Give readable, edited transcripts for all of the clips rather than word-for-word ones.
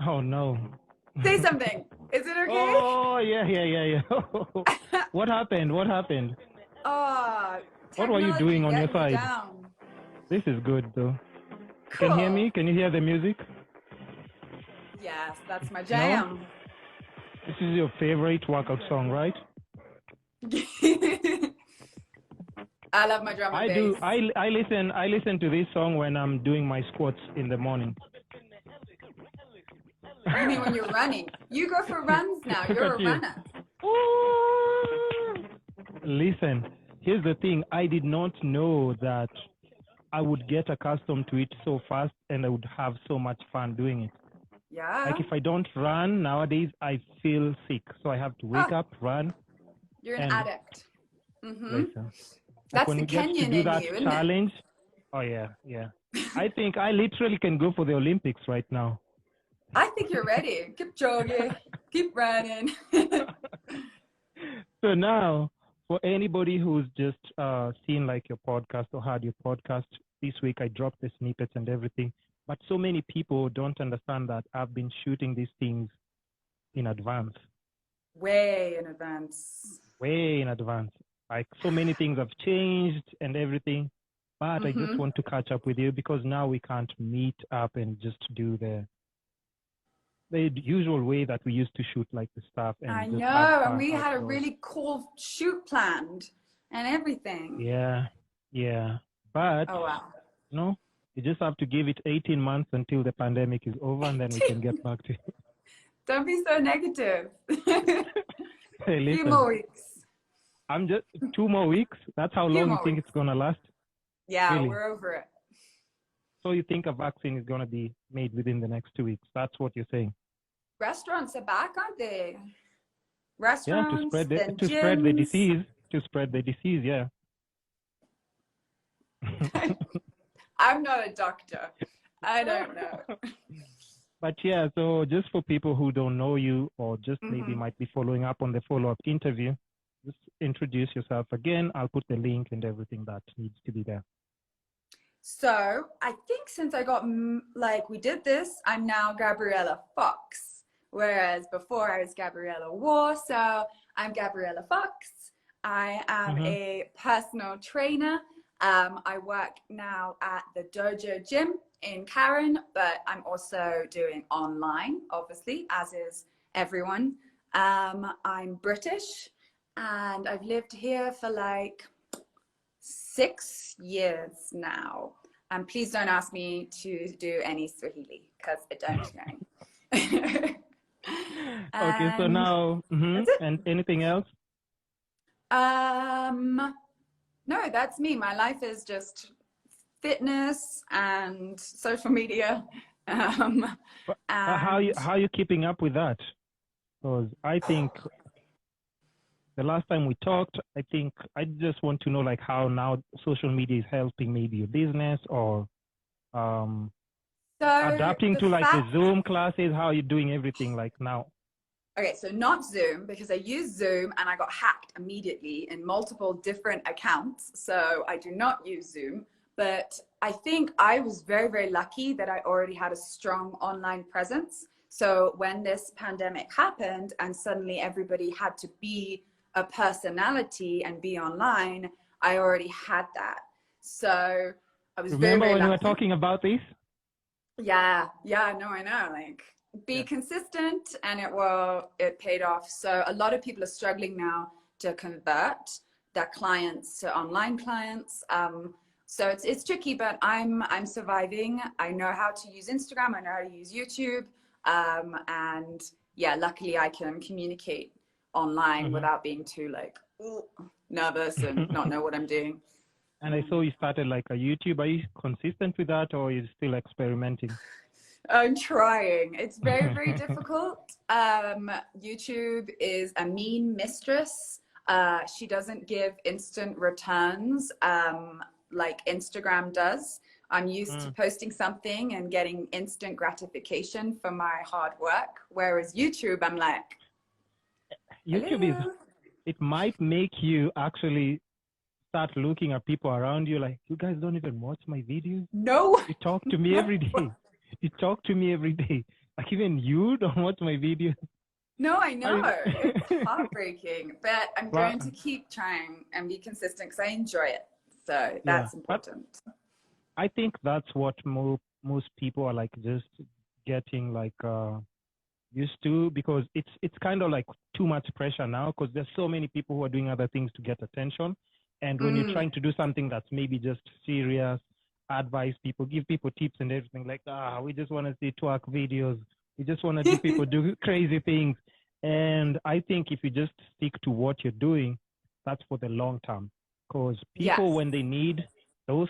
Oh no. Say something. Is it okay? Oh yeah. What happened? What happened? Oh, What were you technology doing on your getting me side? down. This is good though. You can hear Cool. me? Can you hear the music? Yes, that's my No? jam. This is your favorite workout song, right? I love my drum and I bass. do. I listen to this song when I'm doing my squats in the morning. You mean when you're running? You go for runs now. Look You're at a you. runner. Listen, here's the thing. I did not know that I would get accustomed to it so fast and I would have so much fun doing it. Yeah. Like if I don't run nowadays, I feel sick. So I have to wake Oh, up, run, you're an and addict. Mm-hmm. listen. Like That's when the we get to Kenyan do in that you, isn't it? challenge, oh yeah. I think I literally can go for the Olympics right now. I think you're ready. Keep jogging. Keep running. So now, for anybody who's just seen like your podcast or heard your podcast this week, I dropped the snippets and everything. But so many people don't understand that I've been shooting these things in advance, Way in advance. way in advance. Like so many things have changed and everything. But I just Mm-hmm. want to catch up with you because now we can't meet up and just do the usual way that we used to shoot like the stuff I and just have know. And fun we had a outdoors. really cool shoot planned and everything. Yeah. But Oh, wow. no, you just have to give it 18 months until the pandemic is over and then we can get back to it. Don't be so negative. Hey, Few listen, more weeks. I'm just 2 more weeks. That's how Few long you more think weeks. it's going to last? Yeah, Really? we're over it. So you think a vaccine is going to be made within the next 2 weeks? That's what you're saying? Restaurants are back, aren't they? Yeah, Restaurants, then to spread the gyms. disease, yeah. I'm not a doctor. I don't know. But yeah, so just for people who don't know you or just maybe Mm-hmm. might be following up on the follow-up interview, just introduce yourself again. I'll put the link and everything that needs to be there. So I think since I got, we did this, I'm now Gabriella Fox. Whereas before I was Gabriella War. So I'm Gabriella Fox. I am a personal trainer. I work now at the Dojo Gym in Karen, but I'm also doing online, obviously, as is everyone. I'm British and I've lived here for like 6 years now. And please don't ask me to do any Swahili because I don't know. Okay, so now, that's it. and anything else? No, that's me. My life is just fitness and social media. But how And are you keeping up with that? Because I think the last time we talked, I think I just want to know like how now social media is helping maybe your business or so adapting the to like the fact Zoom classes. How are you doing everything like now? Okay, so not Zoom because I used Zoom and I got hacked immediately in multiple different accounts. So I do not use Zoom, but I think I was very, very lucky that I already had a strong online presence. So when this pandemic happened and suddenly everybody had to be a personality and be online, I already had that. So I was very, Remember very when we were lucky. talking about this? Yeah, no, I know. Like, be consistent and it paid off. So a lot of people are struggling now to convert their clients to online clients. So it's tricky, but I'm surviving. I know how to use Instagram. I know how to use YouTube. And yeah, luckily I can communicate online without being too like nervous and not know what I'm doing. And I saw you started like a YouTube. Are you consistent with that or are you still experimenting? I'm trying. It's very, very difficult. YouTube is a mean mistress. She doesn't give instant returns like Instagram does. I'm used to posting something and getting instant gratification for my hard work. Whereas YouTube, I'm like, YouTube is, it might make you actually start looking at people around you like, you guys don't even watch my videos? No. You talk to me every day. you talk to me every day. Like even you don't watch my videos. No, I Are know. you- It's heartbreaking, but I'm Well, going to keep trying and be consistent because I enjoy it. So yeah, that's but important. I think that's what most people are like just getting like used to, because it's kind of like too much pressure now, because there's so many people who are doing other things to get attention, and when you're Mm. trying to do something that's maybe just serious, advise people, give people tips and everything, like we just want to see twerk videos, we just want to do people do crazy things. And I think if you just stick to what you're doing, that's for the long term, because Yes, people, when they need those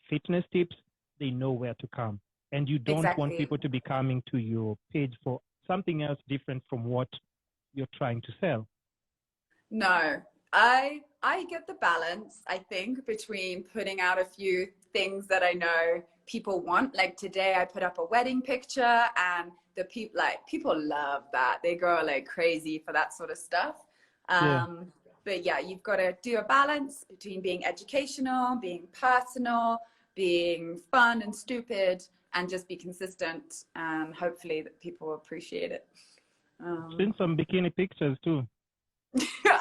fitness tips, they know where to come, and you don't want exactly. people to be coming to your page for something else different from what you're trying to sell. No, I get the balance, I think, between putting out a few things that I know people want. Like today I put up a wedding picture and the people love that. They go like crazy for that sort of stuff. Yeah. But yeah, you've got to do a balance between being educational, being personal, being fun and stupid, and just be consistent. And hopefully that people will appreciate it. I've seen some bikini pictures too.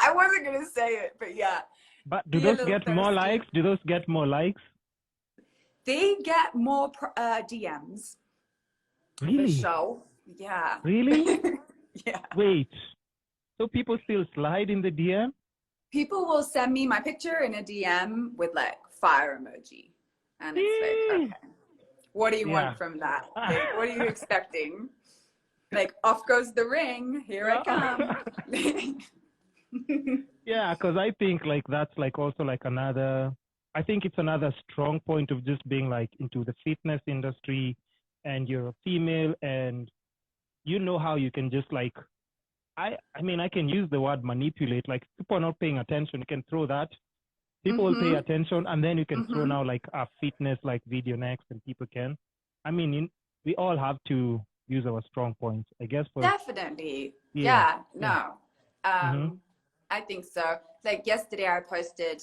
I wasn't gonna say it, but yeah, But do be a those little get more thirsty. likes? Do those get more likes? They get more DMs for Really? sure. Yeah. Really? Yeah. Wait. So people still slide in the DM? People will send me my picture in a DM with like fire emoji. And it's like, Eh. okay, what do you Yeah. want from that? Like, what are you expecting? Like, off goes the ring. Here I come. Yeah, because I think like that's like also like another. I think it's another strong point of just being like into the fitness industry, and you're a female, and you know how you can just like. I mean I can use the word manipulate. Like people are not paying attention, you can throw that. People will pay Mm-hmm. attention, and then you can throw Mm-hmm. now like a fitness like video next, and people can. I mean, we all have to use our strong points, I guess. For Definitely. yeah, Yeah, yeah. no. Mhm. I think so. Like yesterday I posted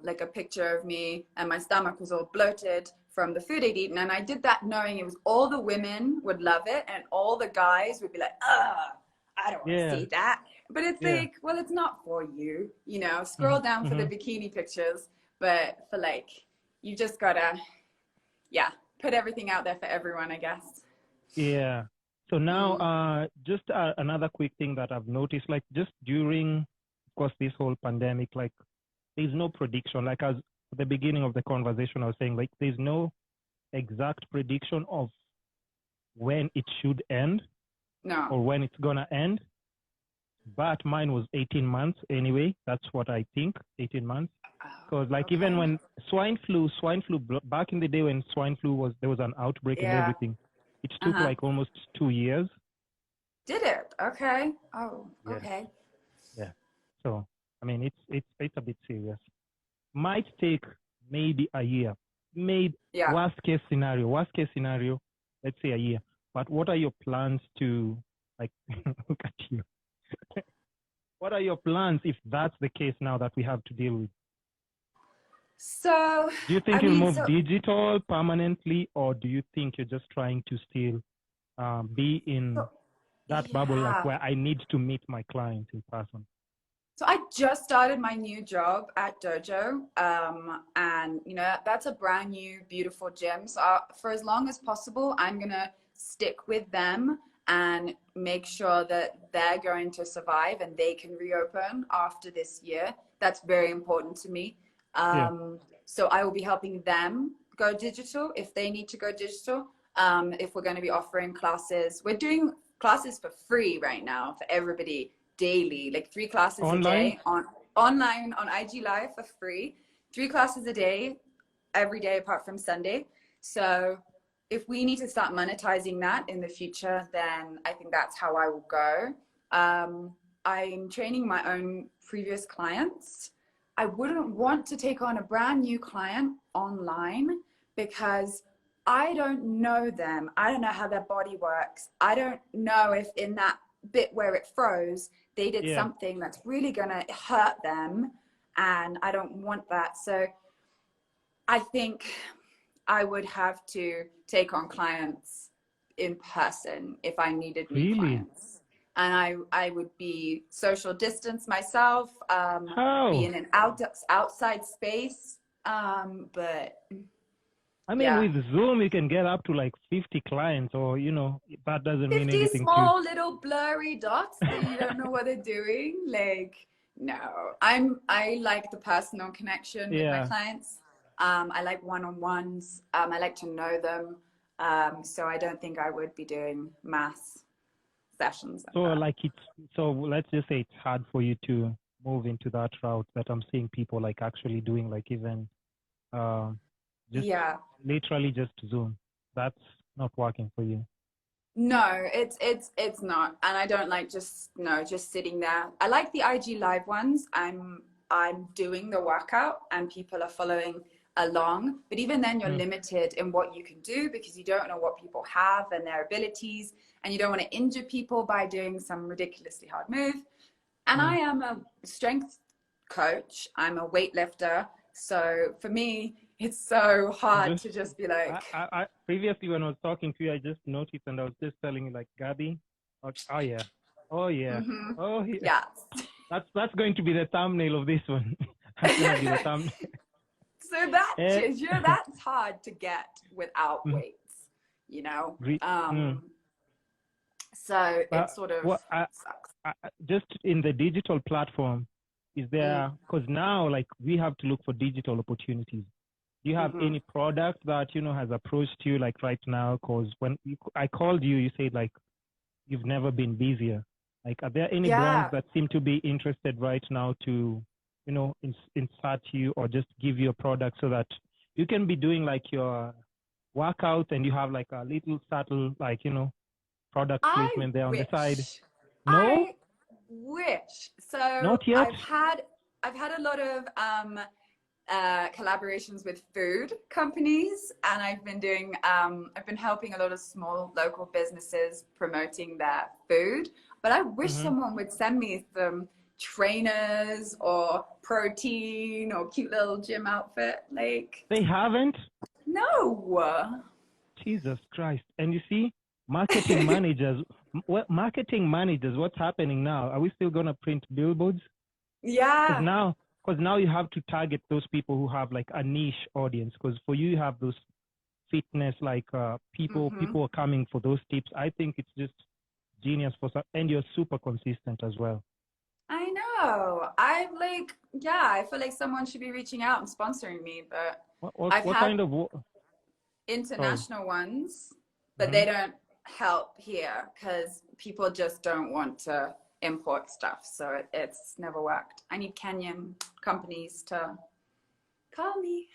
like a picture of me and my stomach was all bloated from the food I'd eaten. And I did that knowing it was all the women would love it and all the guys would be like, I don't want to Yeah, see that. But it's yeah. like, well, it's not for you, you know, scroll Mhm. down for the Mhm. bikini pictures, but for like, you just gotta, yeah, put everything out there for everyone, I guess. Yeah. So now, Mm. just another quick thing that I've noticed, like just during, of course, this whole pandemic, like there's no prediction. Like as at the beginning of the conversation, I was saying, like there's no exact prediction of when it should end No. or when it's gonna end. But mine was 18 months anyway. That's what I think, 18 months. Because Oh, like even okay. when swine flu back in the day when swine flu was, there was an outbreak and Yeah. everything. It took Uh-huh. like almost 2 years. Did it? Okay. Oh, Yeah, okay. yeah. So I mean, it's a bit serious. Might take maybe a year. Maybe Yeah. worst case scenario. Worst case scenario. Let's say a year. But what are your plans to like? Look at you. What are your plans if that's the case now that we have to deal with? So, Do you I think you'll mean, move so digital permanently, or do you think you're just trying to still be in so that bubble, like yeah. where I need to meet my clients in person? So I just started my new job at Dojo, and you know that's a brand new, beautiful gym. So for as long as possible, I'm gonna stick with them and make sure that they're going to survive and they can reopen after this year. That's very important to me. Yeah. So I will be helping them go digital if they need to go digital. If we're going to be offering classes, we're doing classes for free right now for everybody daily, like 3 classes a Online? day on online on IG Live for free, 3 classes a day, every day apart from Sunday. So if we need to start monetizing that in the future, then I think that's how I will go. I'm training my own previous clients. I wouldn't want to take on a brand new client online because I don't know them. I don't know how their body works. I don't know if in that bit where it froze, they did Yeah. something that's really going to hurt them. And I don't want that. So I think I would have to take on clients in person if I needed new Really? clients. And I would be social distance myself, be How? in an outside space. But I mean, yeah, with Zoom, you can get up to like 50 clients, or, that doesn't mean 50 anything to you. small little blurry dots that you don't know what they're doing. Like, no, I like the personal connection with my Yeah. clients. I like one-on-ones. I like to know them. So I don't think I would be doing mass sessions So like that. like so let's just say it's hard for you to move into that route that I'm seeing people like actually doing, like even just Yeah. literally just Zoom. That's not working for you. No, it's not. And I don't like just sitting there. I like the IG live ones. I'm doing the workout and people are following along. But even then you're limited in what you can do because you don't know what people have and their abilities, and you don't want to injure people by doing some ridiculously hard move. And I am a strength coach. I'm a weightlifter. So for me, it's so hard to just be like, I previously when I was talking to you, I just noticed, and I was just telling you like, Gabby, oh yeah, oh yeah, oh yeah. yeah. That's going to be the thumbnail of this one. That's gonna be the thumbnail. So that's hard to get without weights, So it sort of sucks. Just in the digital platform, is there, because now like we have to look for digital opportunities. Do you have any product that, has approached you like right now? Because when I called you, you said like you've never been busier. Like, are there any brands that seem to be interested right now to, insert you or just give you a product so that you can be doing like your workouts and you have like a little subtle, like, product placement there on the side? No? I wish. So Not yet? I've had a lot of collaborations with food companies, and I've been helping a lot of small local businesses promoting their food. But I wish someone would send me some trainers or protein or cute little gym outfit. Like, they haven't? No. Jesus Christ. And you see, marketing managers, what's happening now? Are we still going to print billboards? Yeah. Because now you have to target those people who have like a niche audience. Because for you have those fitness, like people are coming for those tips. I think it's just genius and you're super consistent as well. I know. I feel like someone should be reaching out and sponsoring me, but what kind of international ones, but they don't help here because people just don't want to import stuff, so it's never worked. I need Kenyan companies to call me.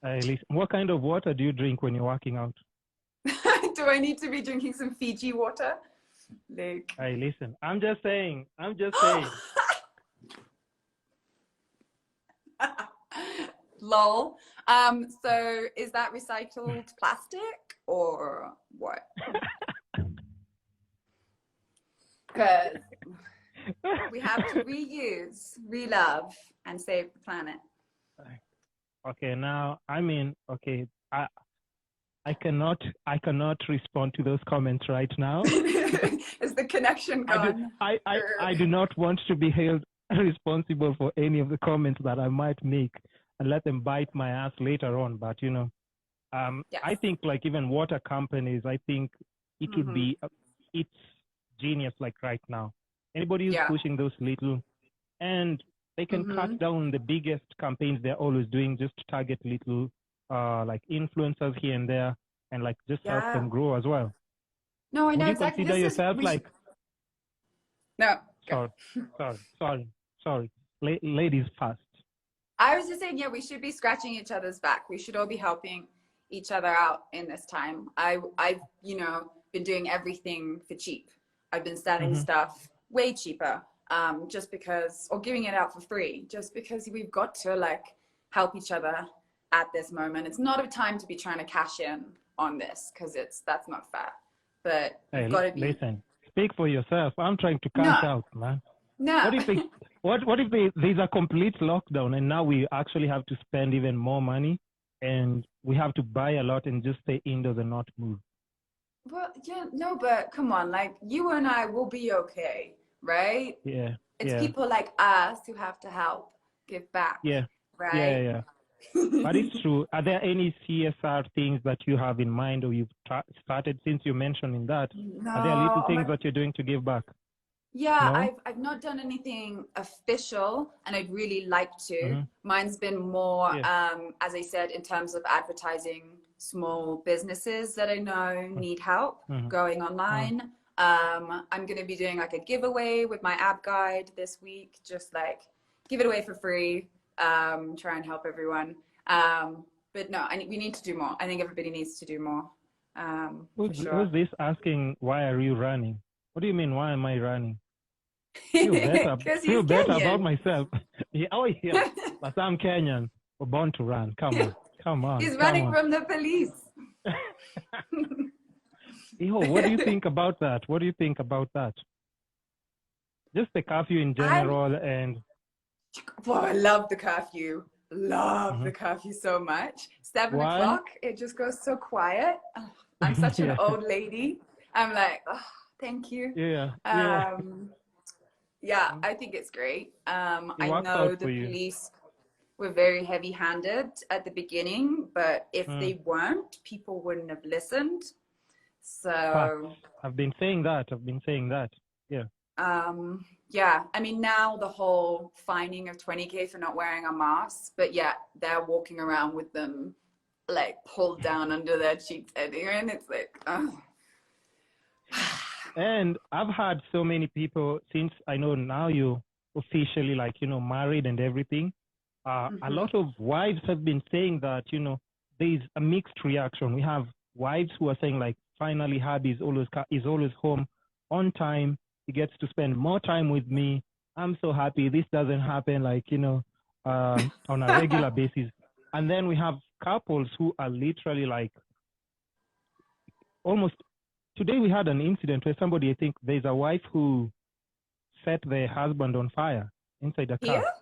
Listen, what kind of water do you drink when you're working out? Do I need to be drinking some Fiji water? Like, hey, listen, I'm just saying. Lol. So is that recycled plastic or what? Because we have to reuse, relove, and save the planet. Okay, now I cannot respond to those comments right now. Is the connection gone? I do not want to be held responsible for any of the comments that I might make and let them bite my ass later on. But I think like even water companies, I think it would be it's genius like right now. Anybody who's pushing those little, and they can cut down the biggest campaigns they're always doing, just to target little like influencers here and there, and like just help them grow as well. No, I know Would exactly. you consider yourself like? No. Sorry. Ladies first. I was just saying, we should be scratching each other's back. We should all be helping each other out in this time. I've been doing everything for cheap. I've been selling stuff way cheaper, just because, or giving it out for free, just because we've got to like help each other at this moment. It's not a time to be trying to cash in on this, because that's not fair. But you've got to be. Listen, speak for yourself. I'm trying to cash out, man. No. What if there's a complete lockdown and now we actually have to spend even more money? and we have to buy a lot and just stay indoors and not move. Well, yeah, no, but come on, like you and I will be okay, right? Yeah, It's yeah, people like us who have to help give back, yeah, yeah, right? yeah. But it's true. Are there any CSR things that you have in mind or you've started since you mentioning that? Are there little No, oh things my, that you're doing to give back? yeah, No? I've not done anything official, and I'd really like to. Mm-hmm. Mine's been more, Yeah. as I said, in terms of advertising small businesses that I know need help Mm-hmm. going online. I'm going to be doing like a giveaway with my app guide this week, just like give it away for free, try and help everyone. But no, we need to do more. I think everybody needs to do more, for Who's sure. this asking, why are you running? What do you mean, why am I running? Because he's Feel better about Kenyan. myself. Yeah, oh, yeah. But I'm Kenyan. We're born to run. Come on. Come on. He's Come running on. from the police. Yo, what do you think about that? What do you think about that? Just the curfew in I'm, general and well, I love the curfew. Love the Mhm. curfew so much. 7 Why? o'clock, it just goes so quiet. Oh, I'm such an Yeah, old lady. I'm like, oh, thank you. yeah, yeah. Um, yeah, I think it's great. It I works out know the for you. police were very heavy-handed at the beginning, but if Mm. they weren't, people wouldn't have listened. Fact. So I've been saying that. I've been saying that. Yeah. yeah, I mean, now the whole fining of 20K for not wearing a mask, but yeah, they're walking around with them like pulled down under their cheeks anyway, and it's like, oh. And I've had so many people since I know now you officially like, married and everything. A Mm-hmm. lot of wives have been saying that, there's a mixed reaction. We have wives who are saying like, finally, Hobby is always home on time. He gets to spend more time with me. I'm so happy. This doesn't happen like, on a regular basis. And then we have couples who are literally like almost today we had an incident where somebody, I think there's a wife who set their husband on fire inside a Here? car.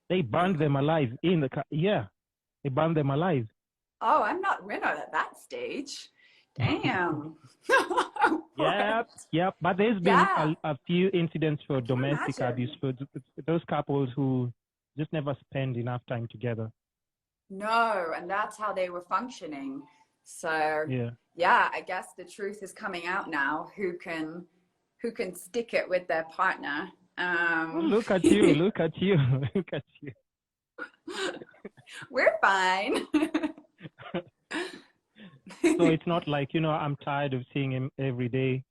They burned them alive in the car. Yeah, they burned them alive. Oh, we're not at that stage. Damn. Yeah, What? yeah. But there's been Yeah, a few incidents for can you domestic abuse imagine? for those couples who just never spend enough time together. No, and that's how they were functioning. So Yeah. yeah, I guess the truth is coming out now. Who can stick it with their partner? Oh, look at you! Look at you! Look at you! We're fine. So it's not like I'm tired of seeing him every day.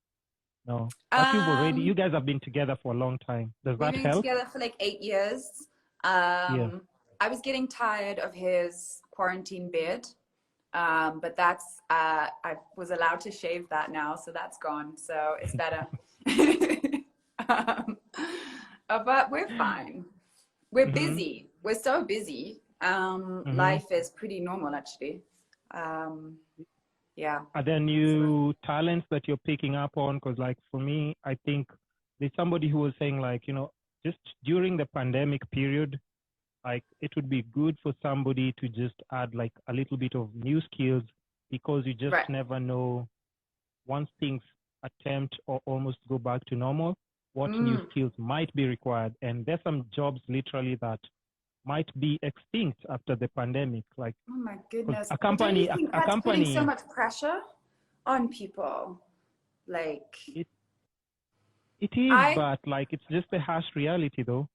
No, but you um, guys have been together for a long time. Does we've that been help? together for like 8 years. Yeah. I was getting tired of his quarantine beard, but that's I was allowed to shave that now, so that's gone. So it's better. um, but we're fine. We're Mhm. busy. We're so busy. Mhm. Life is pretty normal, actually. Um, yeah. Are there So, new talents that you're picking up on? Because, like, for me, I think there's somebody who was saying, like, just during the pandemic period, like, it would be good for somebody to just add, like, a little bit of new skills because you just right. never know once things attempt or almost go back to normal, what new Mm. skills might be required. And there's some jobs literally that might be extinct after the pandemic. Like, Oh my because goodness. a But don't you company, think a that's putting so company, much pressure on people? Like, it it is, I, but like it's just a harsh reality, though.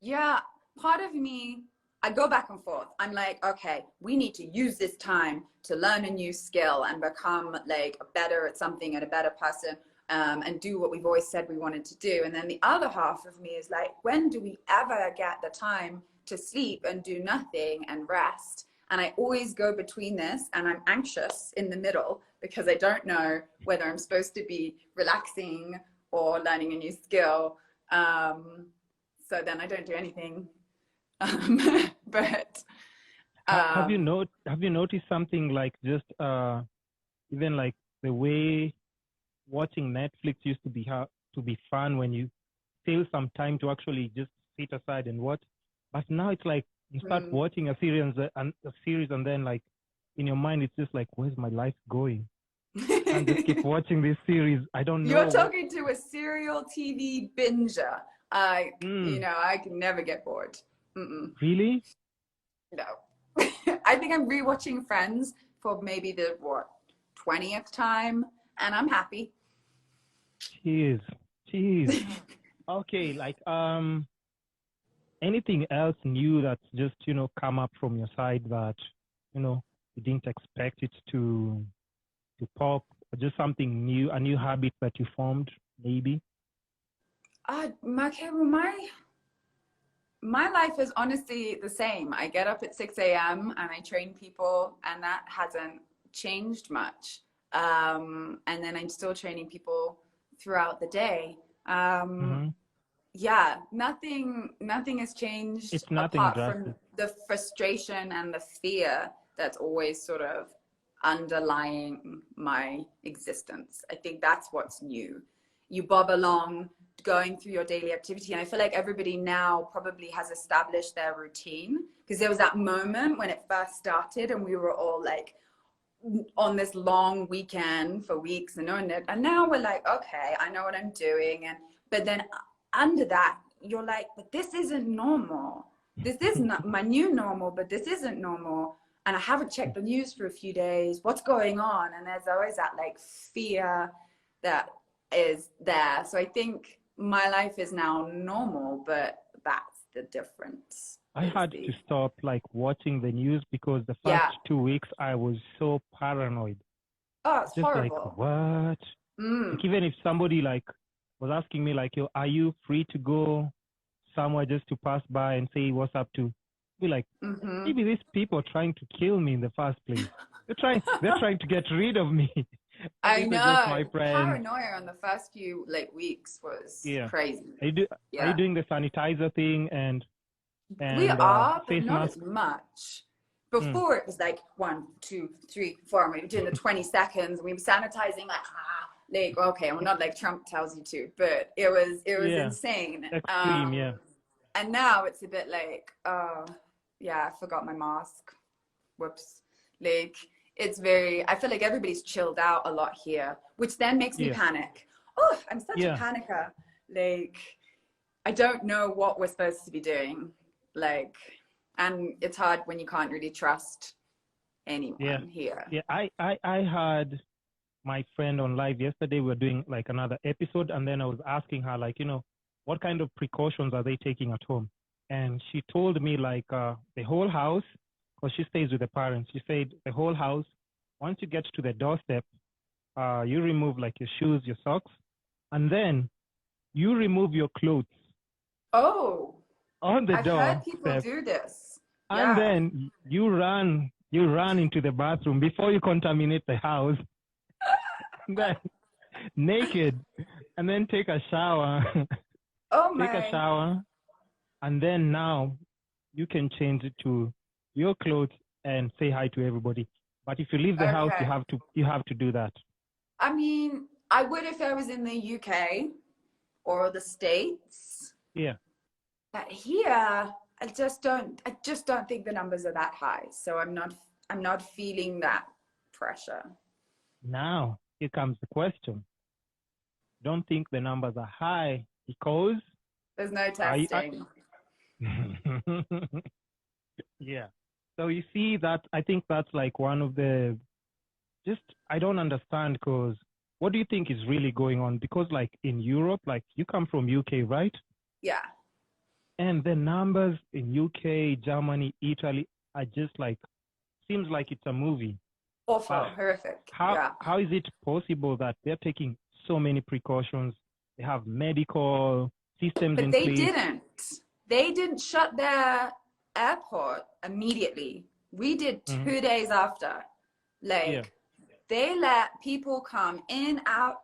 yeah, part of me, I go back and forth. I'm like, okay, we need to use this time to learn a new skill and become like better at something and a better person, and do what we've always said we wanted to do. And then the other half of me is like, when do we ever get the time to sleep and do nothing and rest? And I always go between this, and I'm anxious in the middle because I don't know whether I'm supposed to be relaxing or learning a new skill. So then I don't do anything. But um, Have you noticed something like just even like the way watching Netflix used to be fun when you still some time to actually just sit aside and watch, but now it's like You start watching a series and then like in your mind it's just like, where's my life going? And just keep watching this series. I don't know. You're talking to a serial TV binger. I can never get bored. Really? No. I think I'm rewatching Friends for maybe the 20th time, and I'm happy. Jeez. Okay, like anything else new that's just come up from your side that you didn't expect it to pop, or just something new, a new habit that you formed, maybe? My life is honestly the same. I get up at 6 a.m. and I train people, and that hasn't changed much. And then I'm still training people throughout the day. Yeah, nothing has changed. It's nothing apart drastic. from the frustration and the fear that's always sort of underlying my existence. I think that's what's new. You bob along going through your daily activity, and I feel like everybody now probably has established their routine, because there was that moment when it first started and we were all like on this long weekend for weeks and now we're like, okay, I know what I'm doing, but then under that you're like, but this isn't normal. This is not my new normal, but this isn't normal, and I haven't checked the news for a few days. What's going on? And there's always that like fear that is there. So I think my life is now normal, but that's the difference. I had to stop like watching the news because the first 2 weeks I was so paranoid. Oh, it's just horrible. Like, what? Like, even if somebody like was asking me like, yo, are you free to go somewhere just to pass by and say what's up to? Be like, maybe these people are trying to kill me in the first place. They're trying to get rid of me. I know. My paranoia on the first few like weeks was crazy. Are you doing the sanitizer thing and we are, but not mask? as much. Before it was like 1, 2, 3, 4, and we were doing the 20 seconds, and we were sanitizing like okay, well, not like Trump tells you to, but it was insane. Extreme, And now it's a bit like, I forgot my mask. Whoops. Like, I feel like everybody's chilled out a lot here, which then makes me panic. Oh, I'm such a panicker. Like, I don't know what we're supposed to be doing. Like, and it's hard when you can't really trust anyone here. Yeah, I had my friend on live yesterday. We were doing like another episode, and then I was asking her like, what kind of precautions are they taking at home? And she told me like the whole house, because she stays with the parents. She said the whole house, once you get to the doorstep, you remove like your shoes, your socks, and then you remove your clothes. Oh, on the door. I've heard people do this. And then you run into the bathroom before you contaminate the house. Then naked, and then take a shower. Take a shower, and then now you can change it to your clothes and say hi to everybody. But if you leave the house, you have to do that. I mean, I would if I was in the UK or the States. Yeah. But here, I just don't think the numbers are that high. So I'm not feeling that pressure. Now, here comes the question. Don't think the numbers are high because there's no testing. Yeah. So you see that, I think that's like one of the, I don't understand, because what do you think is really going on? Because like in Europe, like you come from UK, right? Yeah. And the numbers in UK, Germany, Italy are just like, seems like it's a movie. Awful, horrific. How is it possible that they're taking so many precautions? They have medical systems in place. But they didn't shut their airport immediately. We did 2 days after. They let people come in, out,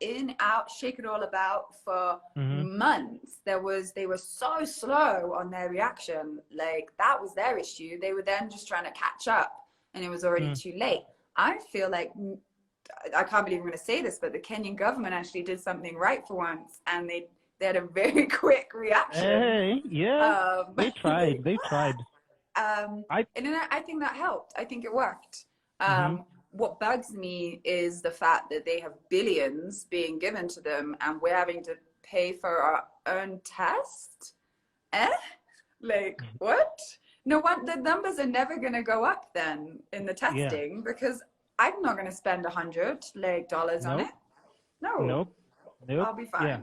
shake it all about for months. They were so slow on their reaction. Like, that was their issue. They were then just trying to catch up, and it was already too late. I feel like, I can't believe I'm going to say this, but the Kenyan government actually did something right for once, and they had a very quick reaction. Hey, yeah, they tried. And I think that helped. I think it worked. Mm-hmm. What bugs me is the fact that they have billions being given to them and we're having to pay for our own test. Like, what? No one, the numbers are never going to go up then in the testing because I'm not going to spend $100 on it. No, Nope. I'll be fine. Yeah.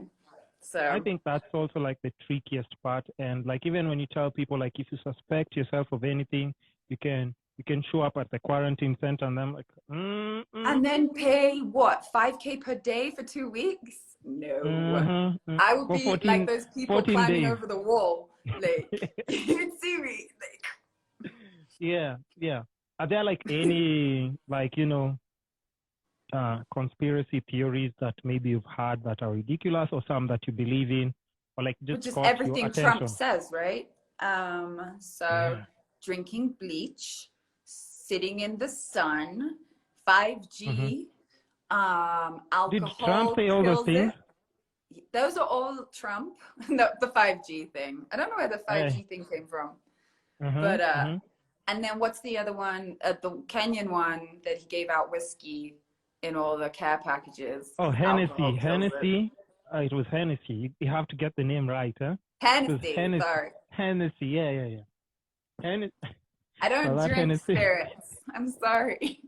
So I think that's also like the trickiest part. And like, even when you tell people, like, if you suspect yourself of anything, you can show up at the quarantine center and I'm like, and then pay what, $5,000 per day for 2 weeks? No. I would for be 14, like those people 14 climbing days. over the wall. Like, you'd see me. Like, Yeah. Are there like any like, conspiracy theories that maybe you've heard that are ridiculous, or some that you believe in, or like just caught everything your Trump attention? says, right? So drinking bleach, sitting in the sun, 5G, alcohol. Did Trump say all those things? Those are all Trump. No, the 5G thing. I don't know where the 5G thing came from. But and then what's the other one? The Kenyan one that he gave out whiskey in all the care packages. Oh, Hennessy. It was Hennessy. You have to get the name right, huh? Hennessy. Sorry. Hennessy. Yeah. Hennessy. I don't drink Hennessy. spirits. I'm sorry.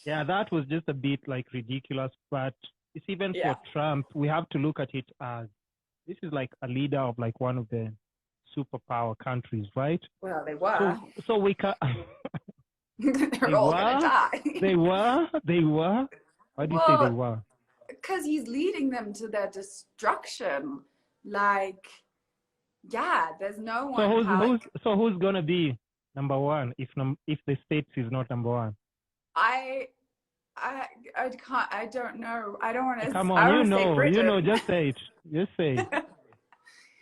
Yeah, that was just a bit like ridiculous, but it's even for Trump, we have to look at it as this is like a leader of like one of the superpower countries, right? Well, they were. So we can. They're all gonna die. They were. Why do you say they were? Because he's leading them to their destruction. Like, yeah, there's no one. So who's gonna be number one if the States is not number one? I can't. I don't know. I don't want to. Come on, just say it. Just say it.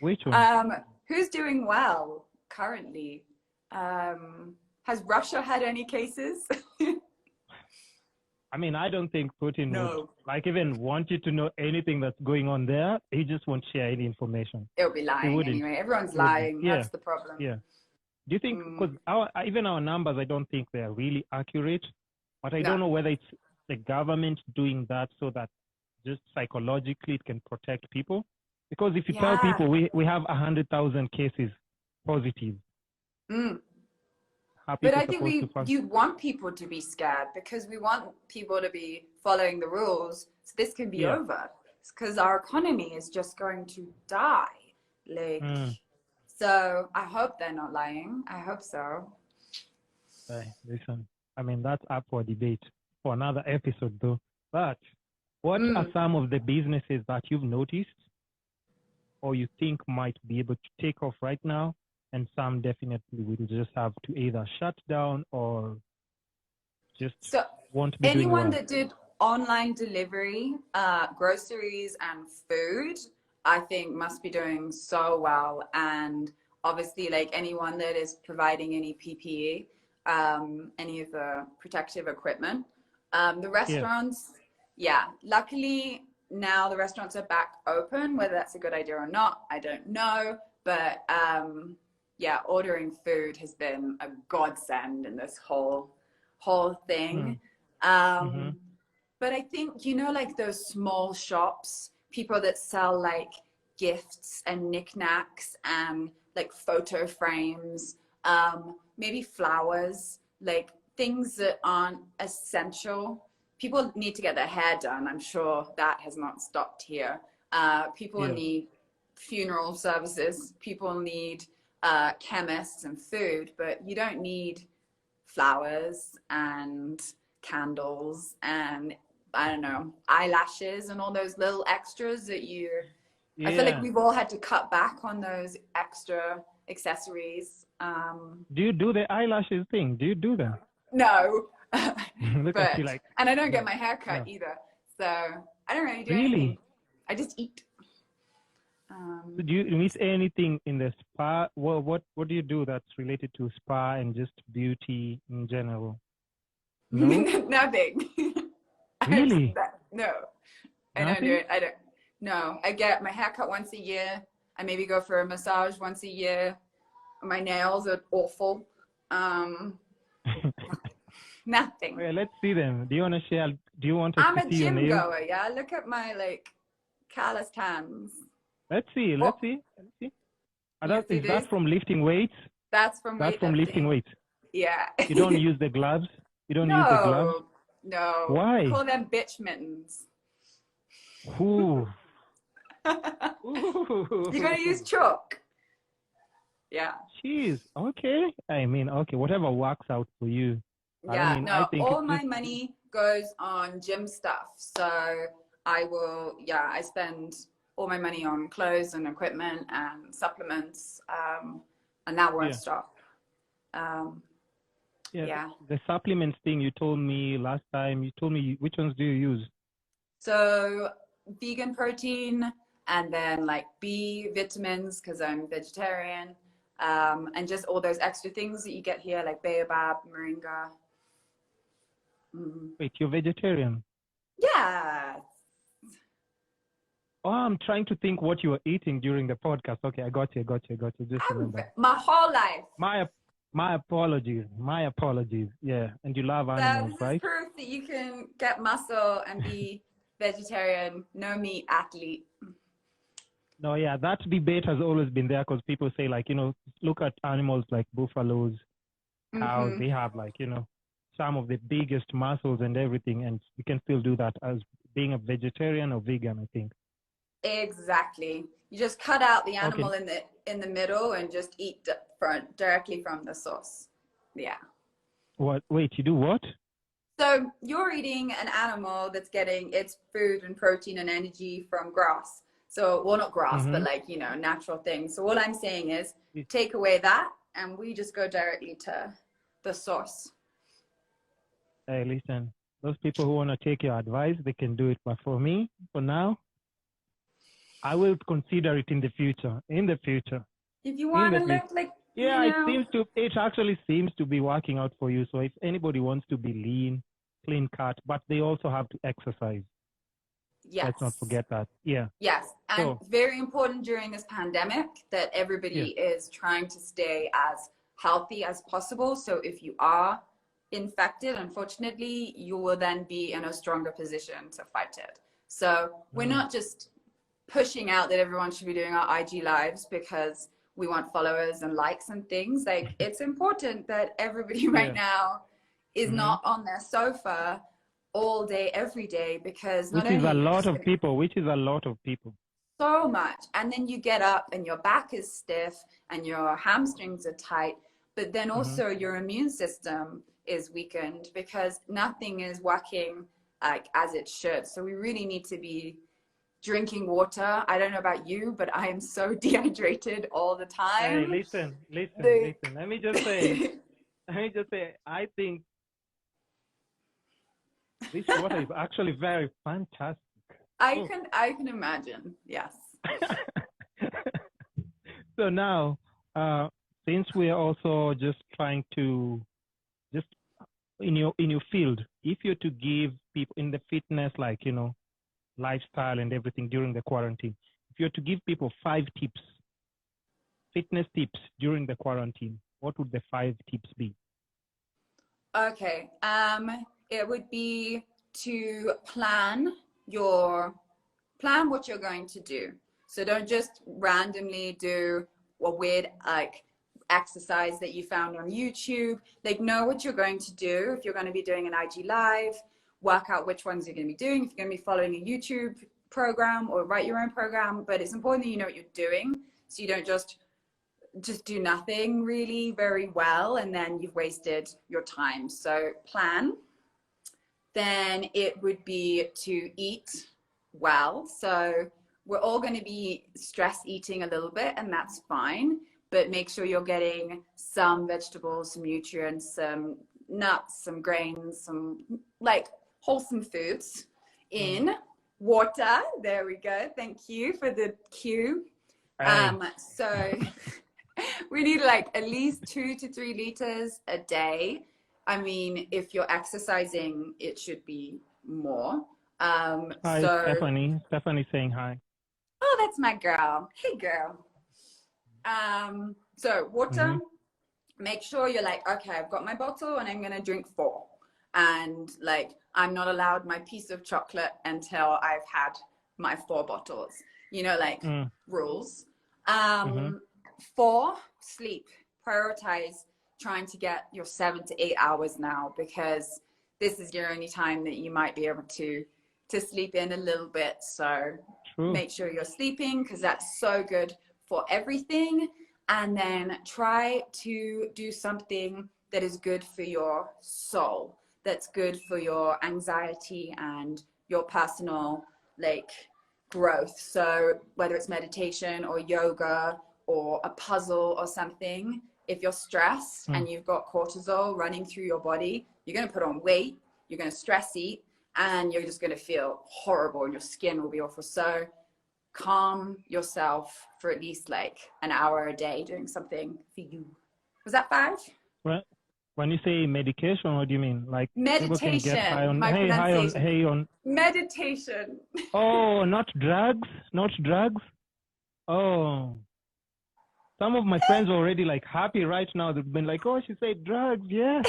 Which one? Who's doing well currently? Has Russia had any cases? I mean, I don't think Putin would like even want you to know anything that's going on there. He just won't share any information. It'll be lying anyway. Everyone's lying. That's the problem. Yeah. Do you think, because even our numbers, I don't think they're really accurate, but I don't know whether it's the government doing that so that just psychologically it can protect people. Because if you tell people we have 100,000 cases positive. But I think you want people to be scared because we want people to be following the rules so this can be over. Because our economy is just going to die. Like, so I hope they're not lying. I hope so. Hey, listen, I mean, that's up for debate for another episode though. But what are some of the businesses that you've noticed or you think might be able to take off right now? And some definitely will just have to either shut down or just won't be doing well. Anyone that did online delivery, groceries and food, I think must be doing so well. And obviously, like anyone that is providing any PPE, any of the protective equipment. The restaurants, luckily now the restaurants are back open. Whether that's a good idea or not, I don't know. But ordering food has been a godsend in this whole thing. But I think, like those small shops, people that sell like gifts and knickknacks and like photo frames, maybe flowers, like things that aren't essential. People need to get their hair done. I'm sure that has not stopped here. People need funeral services. People need chemists and food, but you don't need flowers and candles and I don't know, eyelashes and all those little extras that I feel like we've all had to cut back on those extra accessories. Do you do the eyelashes thing? Do you do that? No. Look at you like. And I don't get my hair cut either. So I don't really do anything. I just eat. Do you miss anything in the spa? What do you do that's related to spa and just beauty in general? No? Nothing. Really? No. I don't do it. I don't. No. I get my hair cut once a year. I maybe go for a massage once a year. My nails are awful. Nothing. Okay, let's see them. Do you want to share? Do you want us I'm to a see your gym nails? goer, yeah? Look at my, like, callous hands. Let's see. Oh, Let's see. Let's see. you see Is this? that from lifting weights? That's from That's from lifting weightlifting. weights. Yeah. You don't use the gloves? You don't use the gloves? No, no. We Why? call them bitch mittens. Ooh. You're going to use Ooh. chalk. Yeah. Jeez. Okay. I mean, okay, whatever works out for you. But I Yeah, mean, I no, think all it's my just, money goes on gym stuff. So I spend all my money on clothes and equipment and supplements. And that won't yeah. stop. Yeah. Yeah. The supplements thing you told me last time, you told me which ones do you use? So vegan protein and then like B vitamins because I'm vegetarian. And just all those extra things that you get here, like baobab, moringa. Wait, you're vegetarian? Yeah. Oh, I'm trying to think what you were eating during the podcast. Okay, I got you. Just remember. My whole life. My apologies. My apologies. Yeah, and you love So animals, this is right? proof that you can get muscle and be vegetarian, no meat athlete. No, yeah, that debate has always been there because people say, like, look at animals like buffaloes, cows. Mm-hmm. They have, like, some of the biggest muscles and everything, and you can still do that as being a vegetarian or vegan, I think. Exactly. You just cut out the Okay. animal in the middle and just eat directly from the source. Yeah. What? Wait, you do what? So you're eating an animal that's getting its food and protein and energy from grass. So, well, not grass, but Mm-hmm. like, natural things. So all I'm saying is take away that and we just go directly to the source. Hey, listen, those people who want to take your advice, they can do it. But for me, for now, I will consider it in the future. In the future. If you In want the to future. look like, Yeah, it actually seems to be working out for you. So if anybody wants to be lean, clean cut, but they also have to exercise. yes. Let's not forget that. Yeah. Yes. And very important during this pandemic that everybody is trying to stay as healthy as possible. So if you are infected, unfortunately, you will then be in a stronger position to fight it. So we're not just pushing out that everyone should be doing our IG lives because we want followers and likes and things. Like, it's important that everybody right now is not on their sofa all day, every day, because which is a lot of people. So much. And then you get up and your back is stiff and your hamstrings are tight, but then also your immune system is weakened because nothing is working like as it should. So we really need to be drinking water. I don't know about you, but I am so dehydrated all the time. Hey, listen. Let me just say, I think this water is actually very fantastic. I can imagine. Yes. So now, since we are also just trying to just in your field, if you're to give people in the fitness, like, lifestyle and everything during the quarantine, if you're to give people 5 tips, fitness tips during the quarantine, what would the 5 tips be? Okay. It would be to plan what you're going to do. So don't just randomly do a weird like exercise that you found on YouTube. Like, know what you're going to do. If you're going to be doing an IG live, work out which ones you're going to be doing. If you're going to be following a YouTube program or write your own program, but it's important that you know what you're doing so you don't just do nothing really very well and then you've wasted your time. So plan. Then it would be to eat well. So we're all going to be stress eating a little bit, and that's fine, but make sure you're getting some vegetables, some nutrients, some nuts, some grains, some like wholesome foods in. Water. There we go. Thank you for the cue. So we need like at least 2 to 3 liters a day. I mean, if you're exercising, it should be more. Hi, so Stephanie. Stephanie saying hi. Oh, that's my girl. Hey, girl. So water, make sure you're like, okay, I've got my bottle and I'm going to drink 4. And like, I'm not allowed my piece of chocolate until I've had my 4 bottles, you know, like rules. 4, sleep. Prioritize trying to get your 7 to 8 hours now, because this is your only time that you might be able to sleep in a little bit. So make sure you're sleeping, because that's so good for everything. And then try to do something that is good for your soul, that's good for your anxiety and your personal like growth. So whether it's meditation or yoga or a puzzle or something, if you're stressed and you've got cortisol running through your body, you're going to put on weight, you're going to stress eat, and you're just going to feel horrible and your skin will be awful. So calm yourself for at least like an hour a day doing something for you. Was that 5? Well, when you say medication, what do you mean? Like people can get high on, meditation. Oh, not drugs, not drugs. Oh, some of my friends are already like happy right now. They've been like, oh, she said drugs, yeah.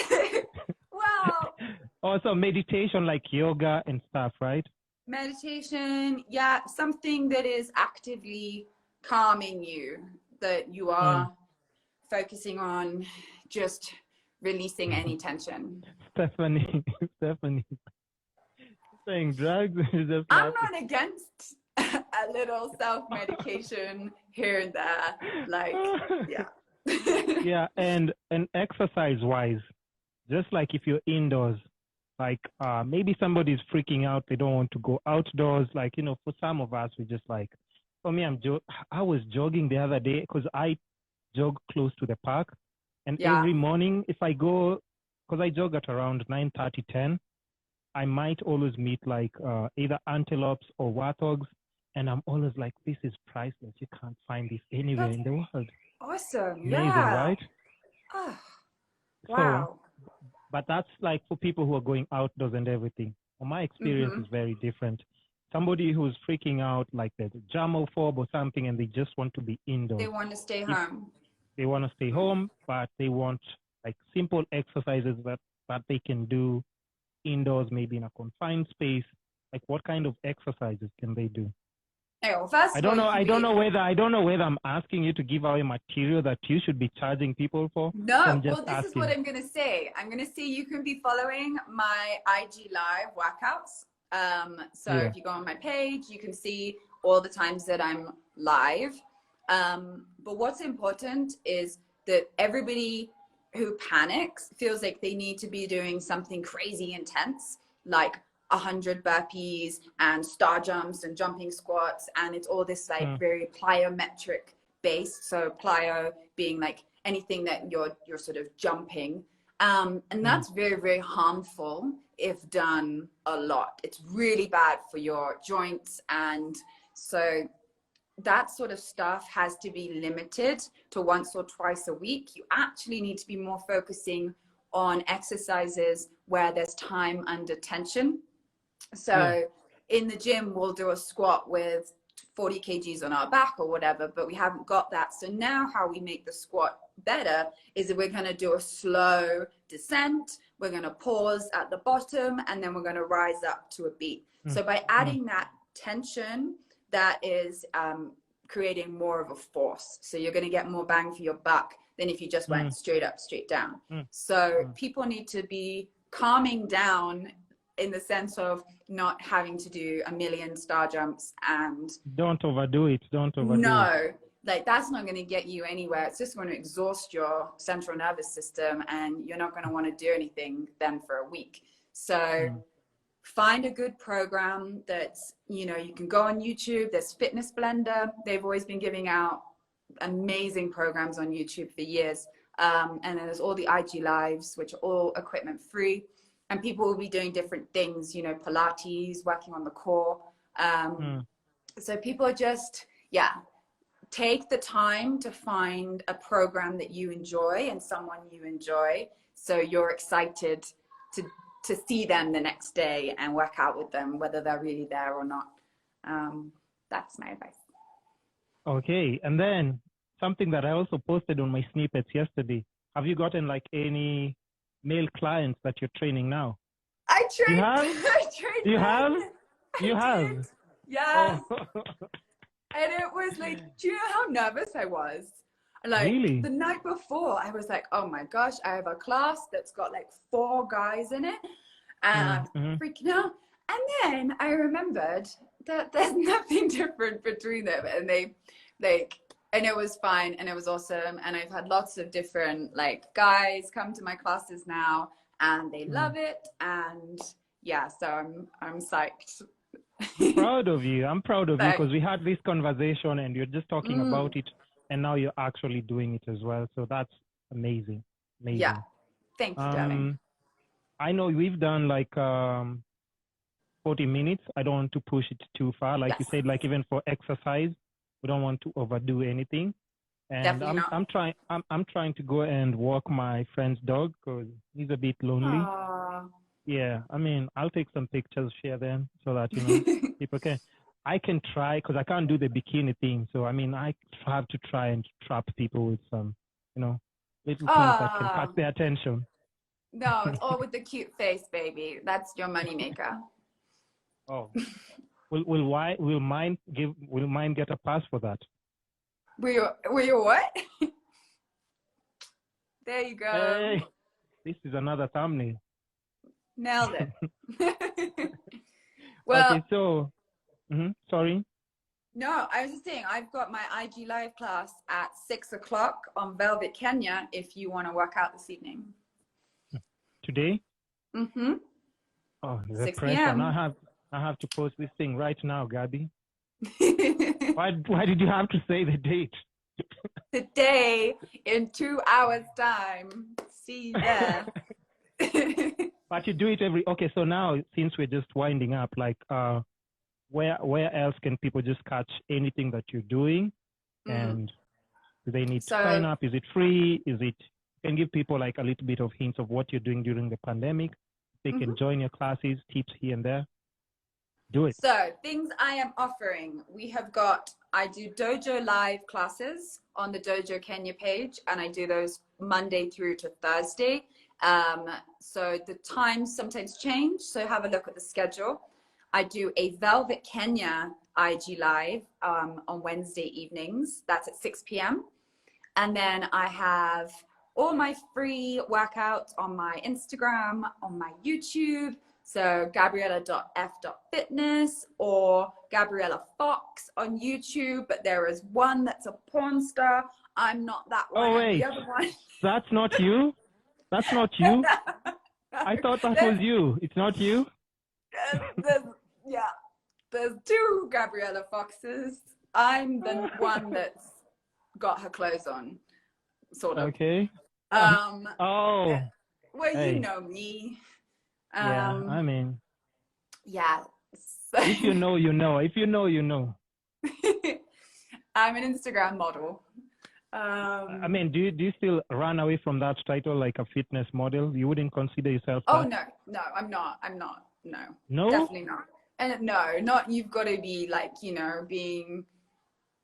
Well, also meditation, like yoga and stuff, right? Meditation, yeah, something that is actively calming you, that you are focusing on just releasing any tension. Stephanie saying drugs is just I'm not against a little self-medication here and there, like, yeah. Yeah, and exercise wise, just like if you're indoors, like maybe somebody's freaking out, they don't want to go outdoors, like, you know, for some of us, we just like, for me, I was jogging the other day because I jog close to the park, and every morning if I go, because I jog at around 9:30, 10, I might always meet like either antelopes or warthogs, and I'm always like, this is priceless. You can't find this anywhere in the world. Awesome. Amazing, right? Oh, wow. So, but that's like for people who are going outdoors and everything. Well, my experience is very different. Somebody who's freaking out, like there's a germaphobe or something, and they just want to be indoors. They want to stay home. They want to stay home, but they want like simple exercises that they can do indoors, maybe in a confined space. Like what kind of exercises can they do? Oh, first I don't know whether I'm asking you to give away material that you should be charging people for. No, well, this is what I'm going to say. I'm going to say you can be following my IG live workouts. So if you go on my page, you can see all the times that I'm live. But what's important is that everybody who panics feels like they need to be doing something crazy intense, like 100 burpees and star jumps and jumping squats, and it's all this like very plyometric based. So plyo being like anything that you're sort of jumping, and that's very, very harmful if done a lot. It's really bad for your joints, and so that sort of stuff has to be limited to once or twice a week. You actually need to be more focusing on exercises where there's time under tension. So in the gym, we'll do a squat with 40 kgs on our back or whatever, but we haven't got that. So now how we make the squat better is that we're going to do a slow descent. We're going to pause at the bottom, and then we're going to rise up to a beat. So by adding that tension, that is creating more of a force. So you're going to get more bang for your buck than if you just went straight up, straight down. So people need to be calming down in the sense of not having to do a million star jumps and don't overdo it. No, like that's not going to get you anywhere. It's just going to exhaust your central nervous system, and you're not going to want to do anything then for a week. So find a good program that's, you know, you can go on YouTube. There's Fitness Blender. They've always been giving out amazing programs on YouTube for years. And then there's all the IG lives, which are all equipment free. And people will be doing different things, you know, Pilates, working on the core. So people are just, take the time to find a program that you enjoy and someone you enjoy. So you're excited to see them the next day and work out with them, whether they're really there or not. That's my advice. Okay. And then something that I also posted on my snippets yesterday. Have you gotten like any male clients that you're training now? I You trained. have? I trained. You have? I You have? did. Yes. Oh, And it was like, do you know how nervous I was? Like really? the night before, I was like, oh my gosh, I have a class that's got like 4 guys in it. And I'm freaking out. And then I remembered that there's nothing different between them. And and it was fine and it was awesome. And I've had lots of different like guys come to my classes now and they love it. And yeah, so I'm psyched. I'm proud of you. I'm proud of you because we had this conversation and you're just talking about it and now you're actually doing it as well. So that's amazing. Amazing. Yeah. Thank you, darling. I know we've done like 40 minutes. I don't want to push it too far. Like you said, like even for exercise, we don't want to overdo anything. And I'm trying to go and walk my friend's dog because he's a bit lonely. Aww. Yeah, I mean, I'll take some pictures, share them so that, people can. I can try because I can't do the bikini thing. So, I mean, I have to try and trap people with some, little things that can catch their attention. No, it's all with the cute face, baby. That's your moneymaker. Oh, will mine get a pass for that? Will you what? There you go. Hey, this is another thumbnail. Nailed it. Well, okay, so, sorry. No, I was just saying, I've got my IG live class at 6:00 on Velvet Kenya if you want to work out this evening. Today? Mm-hmm. Oh, the 6 pressure. p.m. I have to post this thing right now, Gabby. Why did you have to say the date? Today, in 2 hours' time. See you there. But you do it okay, so now since we're just winding up, like where else can people just catch anything that you're doing? And do they need to sign up? Is it free? Can give people like a little bit of hints of what you're doing during the pandemic? They can join your classes, tips here and there. Do it. So things I am offering. I do dojo live classes on the Dojo Kenya page, and I do those Monday through to Thursday. So the times sometimes change, so have a look at the schedule. I do a Velvet Kenya IG live on Wednesday evenings. That's at 6 p.m. And then I have all my free workouts on my Instagram, on my YouTube. So gabriella.f.fitness or Gabriella Fox on YouTube. But there is one that's a porn star. I'm not that one. Oh, wait. The other one. That's not you? That's not you? No. I thought that was you. It's not you? There's 2 Gabriella Foxes. I'm the one that's got her clothes on, sort of. Okay. Well, hey. You know me. Yeah, I mean. Yeah. So, if you know, you know. If you know, you know. I'm an Instagram model. I mean, do you still run away from that title like a fitness model? You wouldn't consider yourself that? No, I'm not. No. No? Definitely not. And no, not you've got to be like, being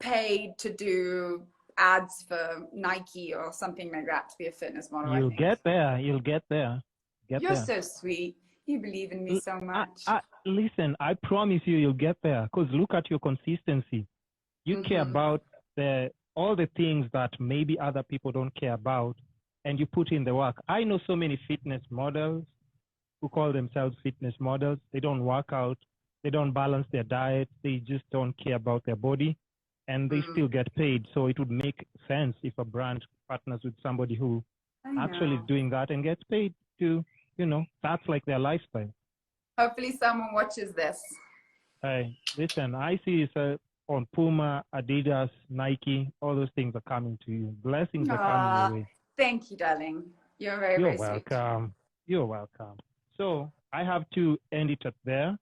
paid to do ads for Nike or something like that to be a fitness model. You'll get there. You'll get there. You're so sweet. You believe in me so much. Listen, I promise you'll get there because look at your consistency. You care about all the things that maybe other people don't care about, and you put in the work. I know so many fitness models who call themselves fitness models. They don't work out. They don't balance their diet. They just don't care about their body, and they still get paid. So it would make sense if a brand partners with somebody who actually is doing that and gets paid to, that's like their lifestyle. Hopefully someone watches this. Hey, listen, I see it's on Puma, Adidas, Nike, all those things are coming to you. Blessings are coming your way. Thank you, darling. You're very welcome. Sweet. You're welcome. So I have to end it at there.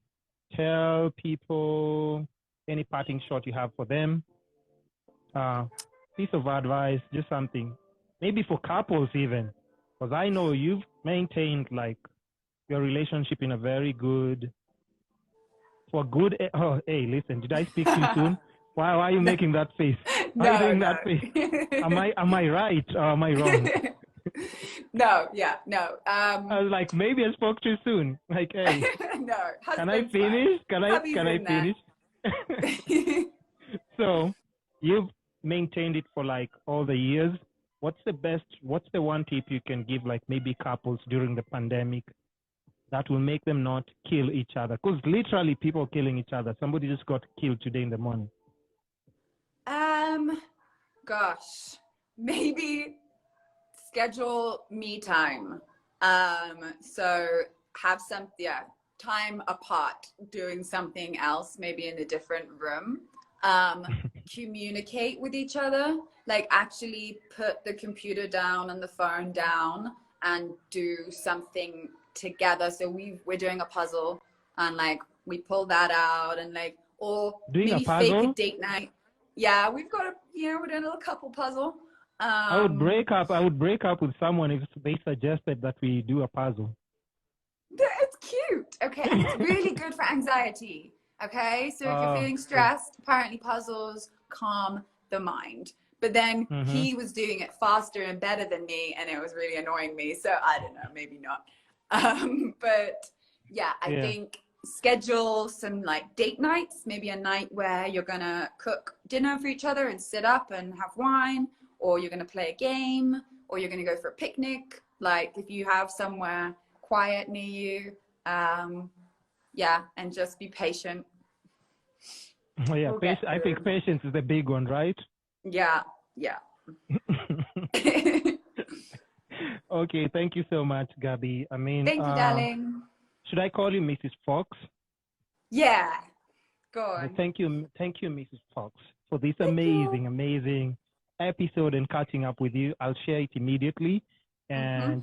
Tell people any parting shot you have for them. Piece of advice, just something. Maybe for couples even. Because I know you've maintained like your relationship in a very good... hey, listen, did I speak too soon? Why are you making that face? Why are you doing no. that face? Am I right or am I wrong? No, yeah, no. I was like, maybe I spoke too soon. Like, hey, No, can I husband's fine. finish? Can Hubby's I in there. finish? So you've maintained it for like all the years. What's the one tip you can give like maybe couples during the pandemic that will make them not kill each other? Because literally people killing each other. Somebody just got killed today in the morning. Gosh, maybe schedule me time. So have time apart doing something else, maybe in a different room. Communicate with each other, like actually put the computer down and the phone down and do something together. So we're doing a puzzle and like we pull that out and like, or doing maybe a puzzle? fake a date night. Yeah, we've got we're doing a little couple puzzle. I would break up with someone if they suggested that we do a puzzle. It's cute. Okay, and it's really good for anxiety. Okay, so if you're feeling stressed, apparently puzzles calm the mind. But then he was doing it faster and better than me, and it was really annoying me. So I don't know, maybe not. But yeah, I think schedule some like date nights, maybe a night where you're gonna cook dinner for each other and sit up and have wine, or you're gonna play a game, or you're gonna go for a picnic. Like if you have somewhere quiet near you, and just be patient. Oh, yeah, I think patience is the big one, right? Yeah. Okay, thank you so much, Gabby. I mean, thank you, darling. Should I call you Mrs. Fox? Yeah, go on. Thank you, Mrs. Fox, for this amazing episode and catching up with you. I'll share it immediately. And,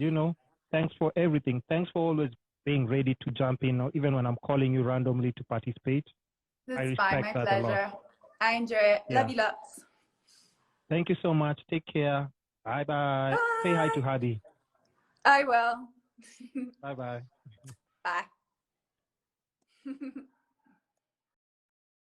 thanks for everything. Thanks for always being ready to jump in, even when I'm calling you randomly to participate. That's fine, my pleasure. I enjoy it. Yeah. Love you lots. Thank you so much. Take care. Bye-bye. Say hi to Hadi. I will. Bye-bye. Bye.